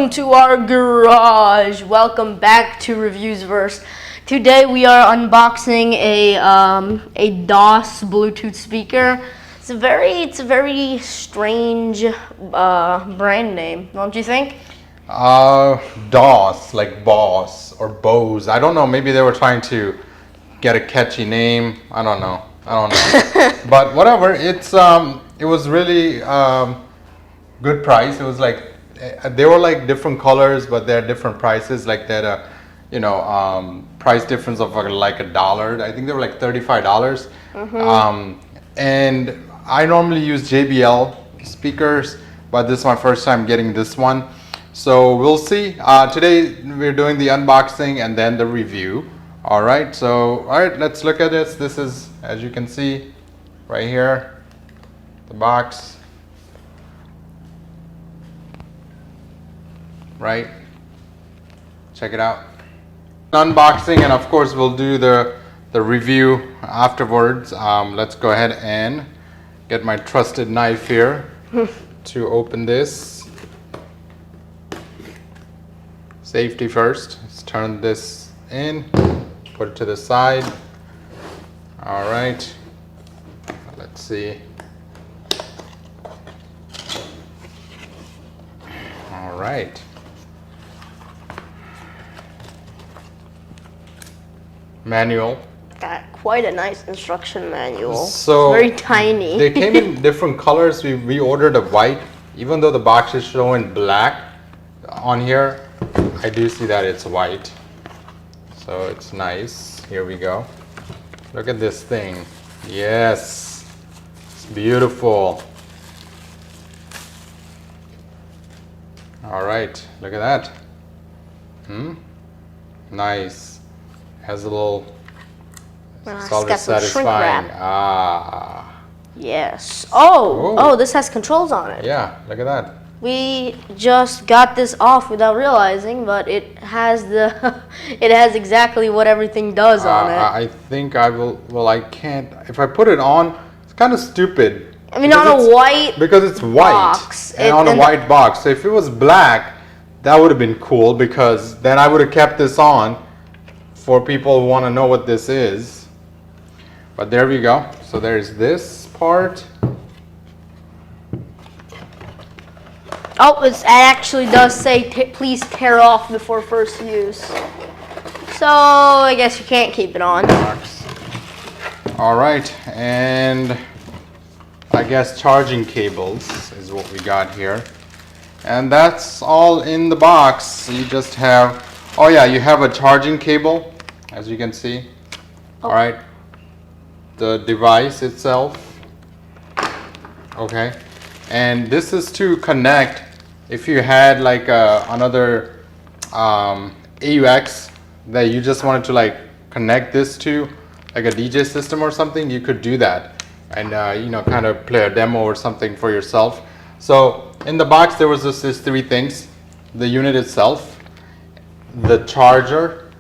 Welcome to our garage. Welcome back to Reviewsverse. Today we are unboxing a DOS Bluetooth speaker. It's a very strange brand name, don't you think? DOS, like Boss or Bose. I don't know. Maybe they were trying to get a catchy name. I don't know. But whatever. It was really good price. It was like they were like different colors, but they're different prices. Like they had a price difference of like $1. I think they were like $35. And I normally use JBL speakers, but this is my first time getting this one. So we'll see. Today we're doing the unboxing and then the review. All right, let's look at this. This is, as you can see right here, the box. Right, check it out. Unboxing, and of course we'll do the review afterwards. Let's go ahead and get my trusted knife here to open this. Safety first. Let's turn this in, put it to the side. All right, let's see. All right. Manual. Got quite a nice instruction manual. So it's very tiny. They came in different colors. We ordered a white, even though the box is showing black on here. I do see that it's white, so it's nice. Here we go. Look at this thing. Yes, it's beautiful. All right, look at that. Nice. Has a little solid satisfying. Yes. Oh, this has controls on it. Yeah, look at that. We just got this off without realizing, but it has it has exactly what everything does on it. I think I will. Well, I can't. If I put it on, it's kind of stupid. I mean, on a white because it's white box, and on a white box. So if it was black, that would have been cool because then I would have kept this on for people who want to know what this is. But there we go. So there's this part. Oh, it actually does say please tear off before first use. So I guess you can't keep it on. All right, and I guess charging cables is what we got here. And that's all in the box. You just have, oh yeah, you have a charging cable, as you can see. All right, the device itself. Okay, and this is to connect. If you had like another AUX that you just wanted to like connect this to, like a DJ system or something, you could do that and kind of play a demo or something for yourself. So in the box there was this three things: the unit itself, the charger,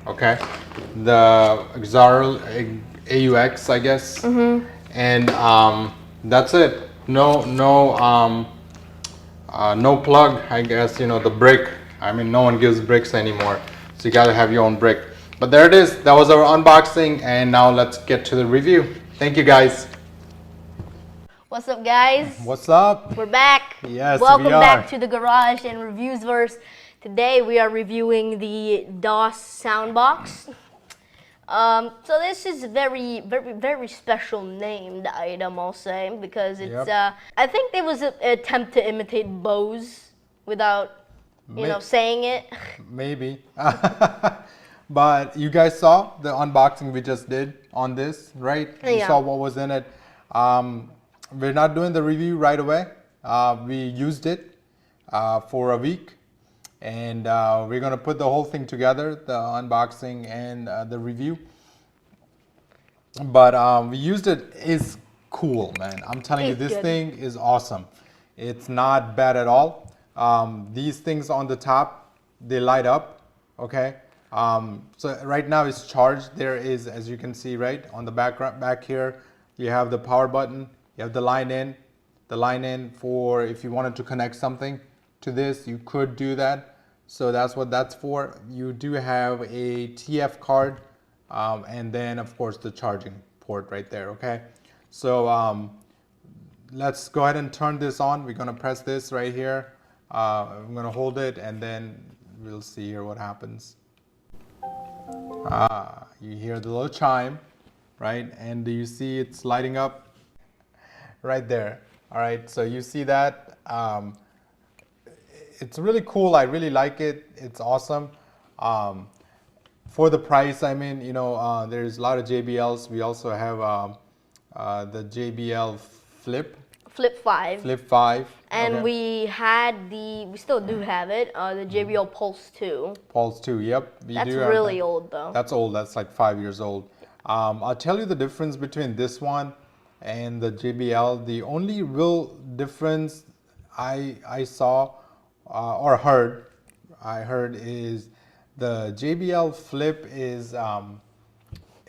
okay, the Xarl AUX, I guess, and that's it. No plug, I guess, the brick. I mean, no one gives bricks anymore, so you gotta have your own brick. But there it is. That was our unboxing, and now let's get to the review. Thank you, guys. What's up, guys? What's up? We're back. Yes, welcome we are. back to the garage and Reviewsverse. Today we are reviewing the DOS Soundbox. So this is a very special named item, I'll say, because it's I think there was an attempt to imitate Bose without saying it. Maybe. But you guys saw the unboxing we just did on this, right? You saw what was in it. We're not doing the review right away. We used it for a week, and we're gonna put the whole thing together, the unboxing and the review. But we used it. It's cool, man. I'm telling you, this thing is awesome. It's not bad at all. These things on the top, they light up, okay? So right now it's charged. There is, as you can see, right on the back here, you have the power button, you have the line in for if you wanted to connect something to this, you could do that. So that's what that's for. You do have a TF card, and then of course the charging port right there. Okay, so let's go ahead and turn this on. We're gonna press this right here. I'm gonna hold it, and then we'll see here what happens. You hear the little chime, right? And do you see it's lighting up right there? All right, so you see that. It's really cool. I really like it. It's awesome. For the price, I mean, you know, there's a lot of JBLs. We also have the JBL Flip 5. Flip 5. And okay. we still do have it, the JBL Pulse 2. Pulse 2, yep. That's really old though. That's old, that's like 5 years old. I'll tell you the difference between this one and the JBL. The only real difference I saw or heard, is the JBL Flip is a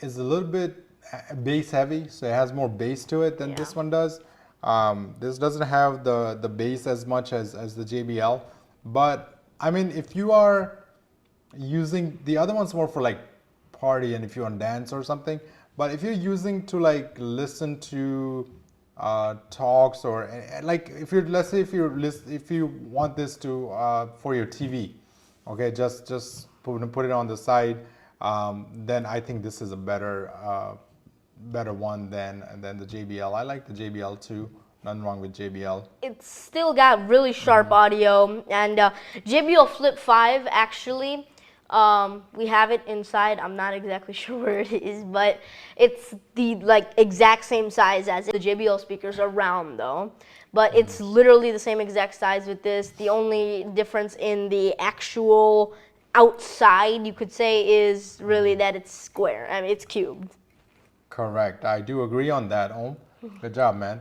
little bit bass heavy, so it has more bass to it than this one does. This doesn't have the bass as much as the JBL, but I mean, if you are using, the other one's more for like party and if you want to dance or something, but if you're using to like listen to talks or like if you're, let's say if you want this to for your TV, okay, just put it on the side, then I think this is a better one than the JBL. I like the JBL too. Nothing wrong with JBL. It's still got really sharp audio, and JBL Flip 5 actually, we have it inside. I'm not exactly sure where it is, but it's the like exact same size as the JBL speakers are round though. But it's literally the same exact size with this. The only difference in the actual outside, you could say, is really that it's square. I mean, it's cubed. Correct. I do agree on that, Om. Good job, man.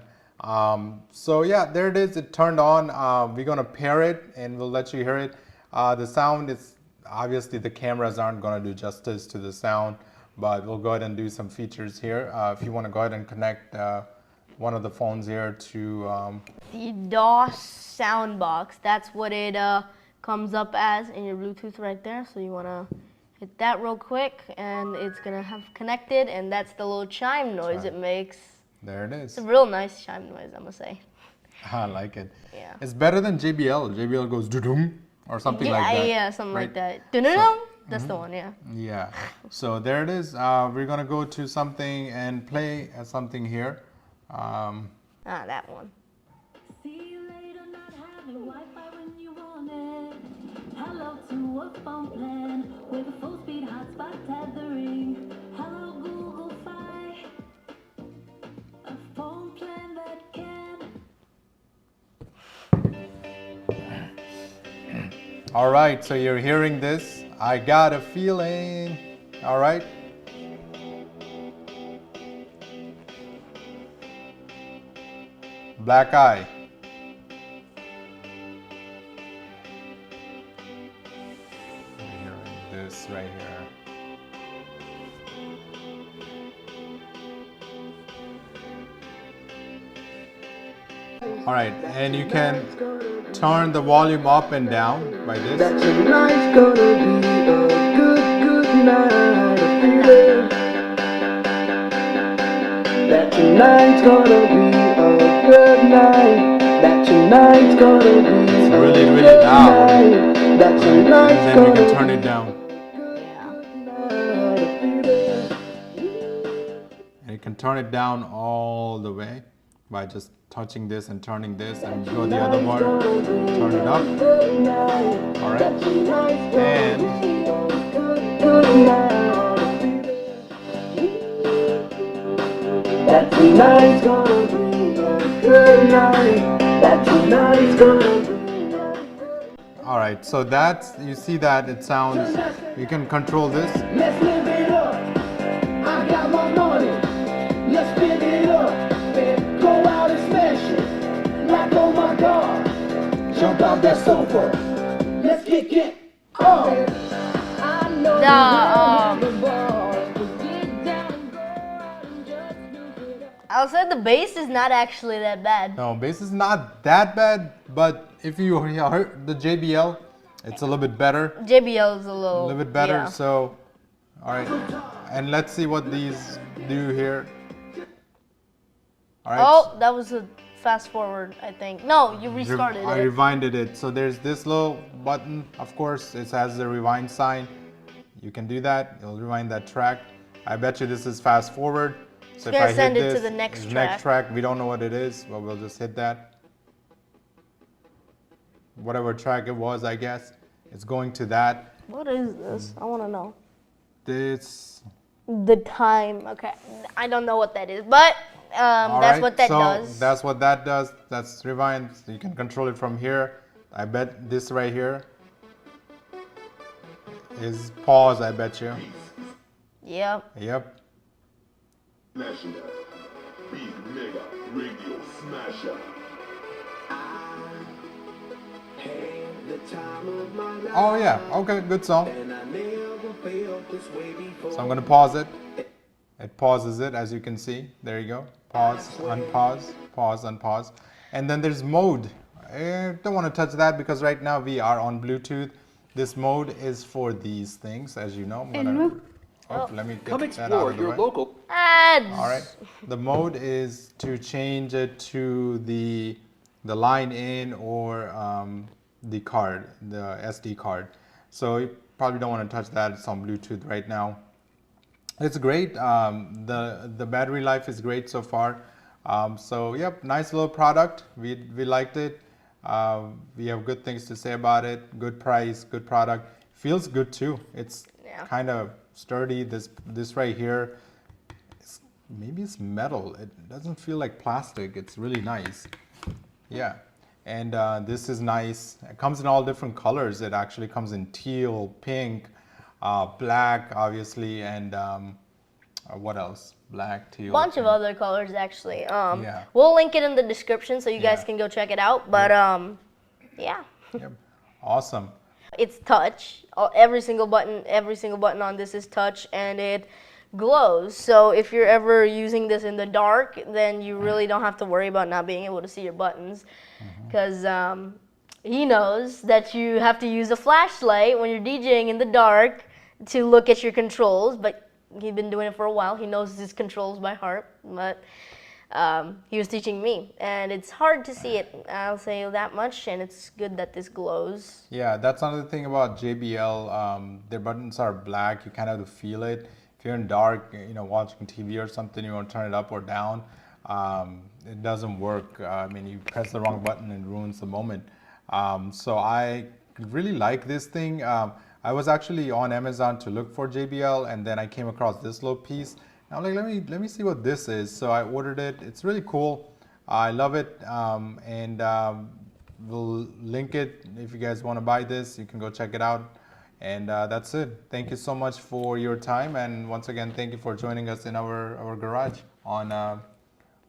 So yeah, there it is. It turned on. We're gonna pair it and we'll let you hear it. The sound is, obviously the cameras aren't gonna do justice to the sound, but we'll go ahead and do some features here. If you wanna go ahead and connect one of the phones here to the DOS sound box. That's what it comes up as in your Bluetooth right there. So you wanna hit that real quick and it's gonna have connected, and that's the little chime noise it makes. There it is. It's a real nice chime noise, I must say. I like it. Yeah. It's better than JBL. JBL goes doo-doom or something like that. Yeah, something right? like that. Dun-dun-dun. That's the one, yeah. Yeah. So there it is. We're gonna go to something and play something here. That one. See you later, not having Wi-Fi when you want it. Hello to a phone plan with a full speed hotspot tethering. Hello Google Fi, a phone plan that can. All right, so you're hearing this. I got a feeling. All right. Black Eye. You're hearing this right here. All right, and you can turn the volume up and down by this. That tonight's gonna be a good night of feeling. That tonight's gonna be a good night. That tonight's gonna be It's a really, really good loud. night. That And tonight's then we gonna can be turn it down. night of feeling. And you can turn it down all the way by just touching this and turning this, and go the other one, turn it up. All right, and that tonight's gonna be a good night. That tonight's gonna be. all right. So that's, you see that it sounds. You can control this. Let's live it up. I got my money. Let's spin it up. And go out and smash it. Like, oh my God. Jump out that sofa. Let's kick it on. I know The, the ball. Get down and go out and just do it up. I'll say the bass is not actually that bad. No, bass is not that bad. But if you heard the JBL, it's a little bit better. JBL is a A little little bit better. yeah. So, all right. And let's see what these do here. All right. Oh, that was a fast forward, I think. No, you restarted I it. rewinded it. So there's this little button. Of course, it has the rewind sign. You can do that. It'll rewind that track. I bet you this is fast forward. So gonna send it to the next it's track. next track, we don't know what it is, but we'll just hit that. Whatever track it was, I guess, it's going to that. What is this? I want to know. This. The time. Okay, I don't know what that is, but All that's right, what that so does. that's what that does. That's rewind. So you can control it from here. I bet this right here is pause. I bet you. Yep. Yep. National Big Mega Radio Smasher. Had the time of my life, Oh yeah. Okay. Good song. and I never felt this way before. So I'm gonna pause it. It pauses it, as you can see. There you go. Pause, unpause, pause, unpause. And then there's mode. I don't want to touch that because right now we are on Bluetooth. This mode is for these things, as you know. I'm gonna, let me get Come that out explore of the your way. local. Ads. All right. The mode is to change it to the line in or the card, the SD card. So you probably don't want to touch that. It's on Bluetooth right now. It's great. The battery life is great so far. So yep, nice little product. We liked it. We have good things to say about it. Good price, good product. Feels good too. It's Yeah. kind of sturdy. This right here, maybe it's metal. It doesn't feel like plastic. It's really nice. Yeah. And this is nice. It comes in all different colors. It actually comes in teal, pink, black, obviously, and what else? Black, teal. Bunch of other colors actually. Yeah. We'll link it in the description so you guys Yeah. can go check it out. But yeah, Yep. Awesome. it's touch. Every single button on this is touch, and it glows. So if you're ever using this in the dark, then you really don't have to worry about not being able to see your buttons, because he knows that you have to use a flashlight when you're DJing in the dark to look at your controls. But he's been doing it for a while. He knows his controls by heart. But he was teaching me, and it's hard to see it. I'll say that much. And it's good that this glows. Yeah, that's another thing about JBL. Their buttons are black. You kind of have to feel it. If you're in dark, watching TV or something, you want to turn it up or down. It doesn't work. I mean, you press the wrong button and it ruins the moment. So I really like this thing. I was actually on Amazon to look for JBL, and then I came across this little piece. I'm like, let me see what this is. So I ordered it. It's really cool. I love it, and we'll link it. If you guys want to buy this, you can go check it out. And that's it. Thank you so much for your time, and once again, thank you for joining us in our garage on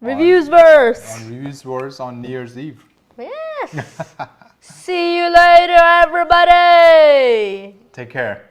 Reviews verse. on Reviews Wars on New Year's Eve. Yes. See you later, everybody. Take care.